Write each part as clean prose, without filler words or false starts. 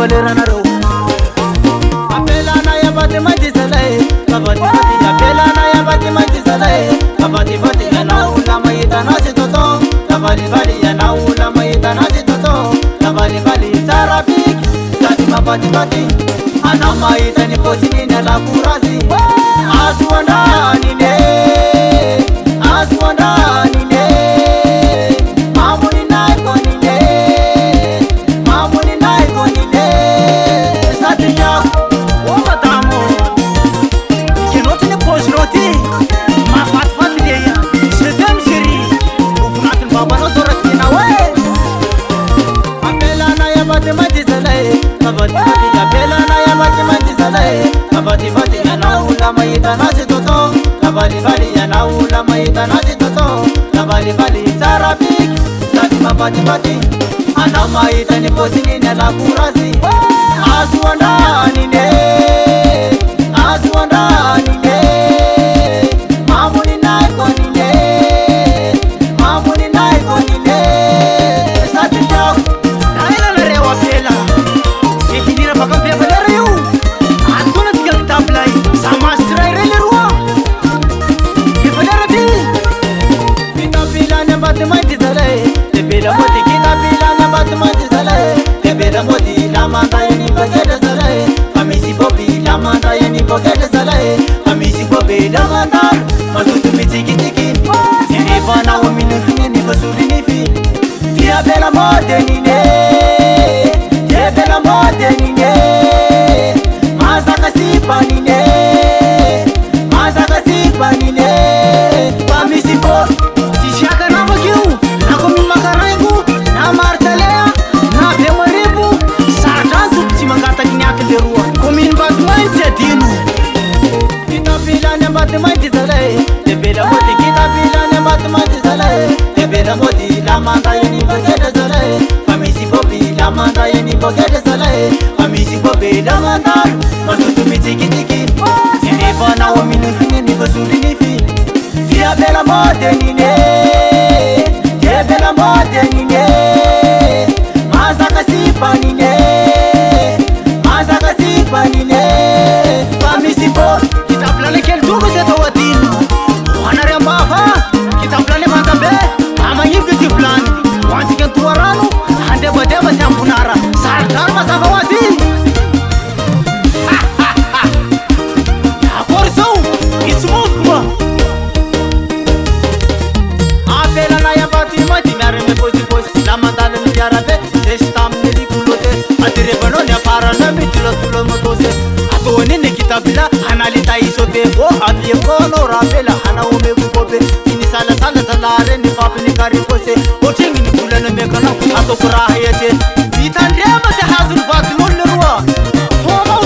valera na ro apela na ya bati mati salai kabati bati apela na ya bati mati salai kabati bati na ula maita na se toto kabali bali ya na ula maita na se toto kabali bali sarabik sati mabati bati ana maita ni posini na la kurasi aswanda ni ne aswanda ni ne mamuni nai koni ne mamuni nai koni ne sati ya woma tamo kenoti ne posroti ma fat fat de ya sedem siri ufnat baba no sorati na we apela na ya bati mati salai kabati bati apela na ya bati mati salai kabati bati na ula maita na se toto kabali bali ya na ula maita na se toto kabali bali sarabik sati mabati bati ana maita ni posini na la kurasi aswanda ni ne aswanda ni ne mamuni nai koni ne mamuni nai koni ne sati ja naila na rewa pela siti dira bakam pe valera yu atuna tiga tablai sama strai rele ruwa ke valera di kita bila ne bat mati salai te bila moti kita bila ne bat mati salai te bila moti la mata yani bagada salai amisi bobi la mata yani bagada salai amisi bobi la mata masutu mitiki tiki tiri bana wa minusini ni basuri ni fi tia bela mode ni ne tia bela mode ni ne masaka sipa ni ne masaka sipa ni ne amisi bo si shaka na bagiu na komi makarangu na martalea na bemaribu sartanzu simangata kinyaka lerua komi batmai tedinu kita bila ne batmai tizalai te bila moti kita bila ne batmai tizalai te bila moti la manda yani bagada zalai amisi bobi la manda yani bagada zalai amisi bobi la manda masutu mitiki tiki tiri bana wa minusini ni basuri ni fi tia bela mode ni ne tia bela mode ni ne masaka sipa ni ne masaka sipa ni ne amisi bo kita plane kel dugo se tawadino wana rembafa kita plane manzabe ama yibti plan wanti kan tuarano ande bade basampunara sardar masaba wasi akorso ismukma apela na ya bati mati mare me posi posi la mandana mi yarate sestam ne di kulote atire bano ne para na mi tulo motose atoni ne kitabila analita isote o afie kono rapela ana ome bukobe ini sala sala salare ni papini kari pose o chingi ni kulana me kana ato kuraha yese bitan rema se hazur fatimul ruwa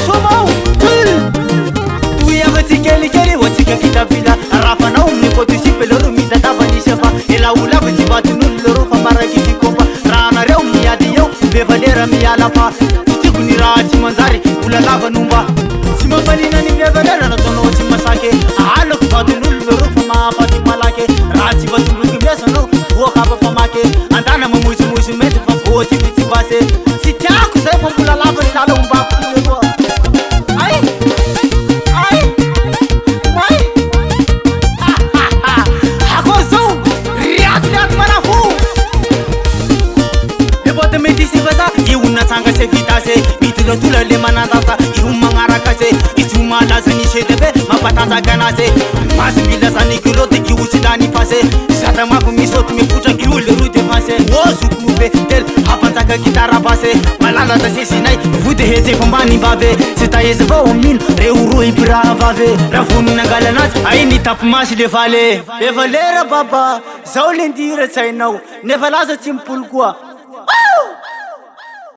somau tu ya bati keli keli wati ka kitabila rafa na umni ko tu sipelo rumi da tabani shefa ela ula bati batinul rufa maraki tikopa rana rew mi yadiyo be valera mi yala pa tikuni rati manzari kula lava numba sima balina ni be valera na tono masake alo batinul rufa ma fati malake rati batinul gimesa no wo kaba famake andana mamuzi muzi mete fa foti biti base sitaku sai fa kula lava ni lalo umba kulewa ai ai mai hakozo riat marafu ebote medisi basa iuna tanga se vitase mitilo tula le manata iuma ngarakase isuma lazani shedebe mapatata ganase masbila sani kilote kiusidani pase sata mafu misot mifuta kiule rute pase wosu kube tel hapantaka kitara pase malala da sesinai vude heze fombani bave sita yezva omin reuru ibra bave rafunu nagalanat aini tap mas le valera baba zaulendira sainau ne valaza timpul kwa